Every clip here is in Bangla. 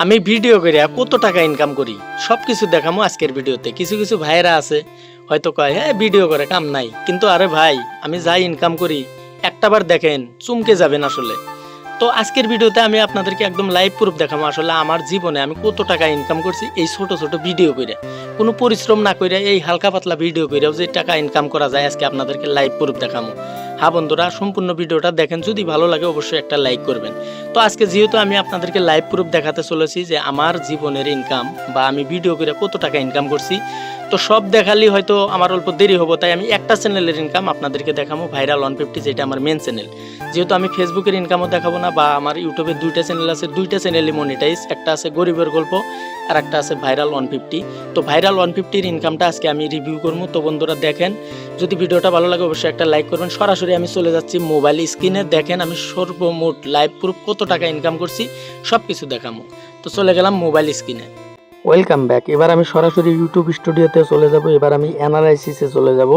আমি ভিডিও করে কত টাকা ইনকাম করি সব কিছু দেখামো আজকের ভিডিওতে। কিছু কিছু ভাইয়েরা আছে হয়তো কয় হ্যাঁ ভিডিও করে কাম নাই, কিন্তু আরে ভাই আমি যাই ইনকাম করি একটাবার দেখেন চমকে যাবেন আসলে। তো আজকের ভিডিওতে আমি আপনাদেরকে একদম লাইভ প্রুফ দেখাবো আসলে আমার জীবনে আমি কত টাকা ইনকাম করছি এই ছোট ছোট ভিডিও করে, কোনো পরিশ্রম না করে এই হালকা পাতলা ভিডিও করেও যে টাকা ইনকাম করা যায় আজকে আপনাদেরকে লাইভ প্রুফ দেখাবো। হ্যাঁ বন্ধুরা, সম্পূর্ণ ভিডিওটা দেখেন, যদি ভালো লাগে অবশ্যই একটা লাইক করবেন। তো আজকে যেহেতু আমি আপনাদেরকে লাইভ প্রুফ দেখাতে চলেছি যে আমার জীবনের ইনকাম বা আমি ভিডিও করে কত টাকা ইনকাম করছি, তো সব দেখালেই হয়তো আমার অল্প দেরি হবো, তাই আমি একটা চ্যানেলের ইনকাম আপনাদেরকে দেখাবো, ভাইরাল 150, যেটা আমার মেন চ্যানেল। যেহেতু আমি ফেসবুকের ইনকামও দেখাবো না, বা আমার ইউটিউবে দুইটা চ্যানেল আছে, দুইটা চ্যানেলই মনিটাইজ, একটা আছে গরিবের গল্প আর একটা আছে ভাইরাল 150। তো ভাইরাল 150-র ইনকামটা আজকে আমি রিভিউ করবো। তো বন্ধুরা দেখেন, যদি ভিডিওটা ভালো লাগে অবশ্যই একটা লাইক করবেন। সরাসরি আমি চলে যাচ্ছি মোবাইল স্ক্রিনে, দেখেন আমি সর্বমোট লাইভ প্রুফ কত টাকা ইনকাম করছি সব কিছু দেখাবো। তো চলে গেলাম মোবাইল স্ক্রিনে। Welcome back. এবার আমি সরাসরি ইউটিউব স্টুডিওতে চলে যাব। এবার আমি অ্যানালাইসিসে চলে যাব।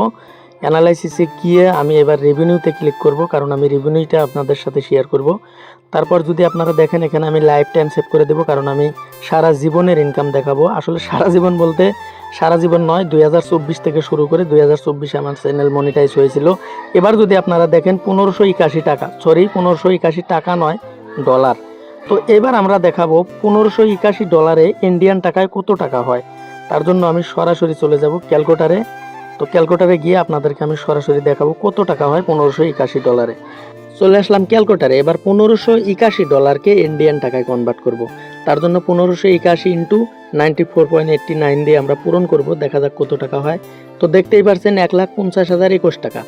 অ্যানালাইসিসে গিয়ে আমি এবার রেভিনিউতে ক্লিক করব, কারণ আমি রেভিনিউটা আপনাদের সাথে শেয়ার করব। তারপর যদি আপনারা দেখেন এখানে আমি লাইফ টাইম সেভ করে দেবো, কারণ আমি সারা জীবনের ইনকাম দেখাবো। আসলে সারা জীবন বলতে সারা জীবন নয়, 2024 থেকে শুরু করে 2024 আমার চ্যানেল মনিটাইজ হয়েছিল। এবার যদি আপনারা দেখেন 1581 টাকা, সরি 1581 টাকা নয়, ডলার। তো এবার আমরা দেখাবো 1581 ডলারে ইন্ডিয়ান টাকায় কত টাকা হয়। তার জন্য আমি সরাসরি চলে যাব ক্যালকুলেটারে। তো ক্যালকুলেটারে গিয়ে আপনাদেরকে আমি সরাসরি দেখাবো কত টাকা হয় 1581 ডলারে। চলে আসলাম ক্যালকুলেটারে। এবার 1581 ডলারকে ইন্ডিয়ান টাকায় কনভার্ট করব। তার জন্য 1581 ইন্টু 94.89 দিয়ে আমরা পূরণ করব, দেখা যাক কত টাকা হয়। তো দেখতেই পারছেন 1,50,021 টাকা।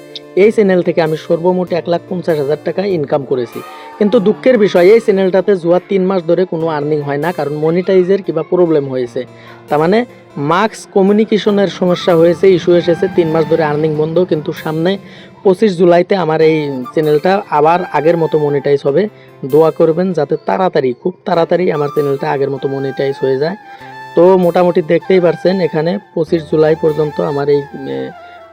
এই চ্যানেল থেকে আমি সর্বমোট 1,50,000 টাকা ইনকাম করেছি। কিন্তু দুঃখের বিষয়, এই চ্যানেলটাতে জুয়া 3 মাস ধরে কোনো আর্নিং হয় না, কারণ মনিটাইজের কিবা প্রবলেম হয়েছে। তার মানে মার্কস কমিউনিকেশনের সমস্যা হয়েছে, ইস্যু এসেছে, 3 মাস ধরে আর্নিং বন্ধ। কিন্তু সামনে 25 জুলাইতে আমার এই চ্যানেলটা আবার আগের মতো মনিটাইজ হবে। দোয়া করবেন যাতে তাড়াতাড়ি, খুব তাড়াতাড়ি আমার চ্যানেলটা আগের মতো মনিটাইজ হয়ে যায়। তো মোটামুটি দেখতেই পারছেন এখানে 25 জুলাই পর্যন্ত আমার এই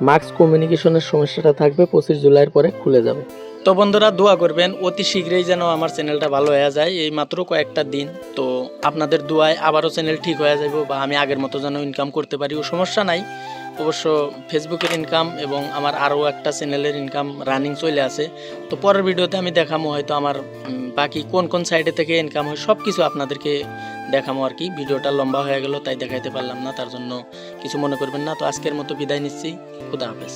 মার্কস কমিউনিকেশনের সমস্যাটা থাকবে, 25 জুলাইয়ের পরে খুলে যাবে। তো বন্ধুরা দোয়া করবেন অতি শীঘ্রই যেন আমার চ্যানেলটা ভালো হয়ে যায়, এই মাত্র কয়েকটা দিন। তো আপনাদের দোয়ায় আবারও চ্যানেল ঠিক হয়ে যাবে, বা আমি আগের মতো যেন ইনকাম করতে পারি, ও সমস্যা নাই। অবশ্য ফেসবুকের ইনকাম এবং আমার আরও একটা চ্যানেলের ইনকাম রানিং চলে আছে। তো পরের ভিডিওতে আমি দেখাবো হয়তো আমার বাকি কোন কোন সাইডে থেকে ইনকাম হয়, সব কিছু আপনাদেরকে দেখাবো আর কি। ভিডিওটা লম্বা হয়ে গেল তাই দেখাইতে পারলাম না, তার জন্য কিছু মনে করবেন না। তো আজকের মতো বিদায় নিচ্ছি, খুদা হাফেজ।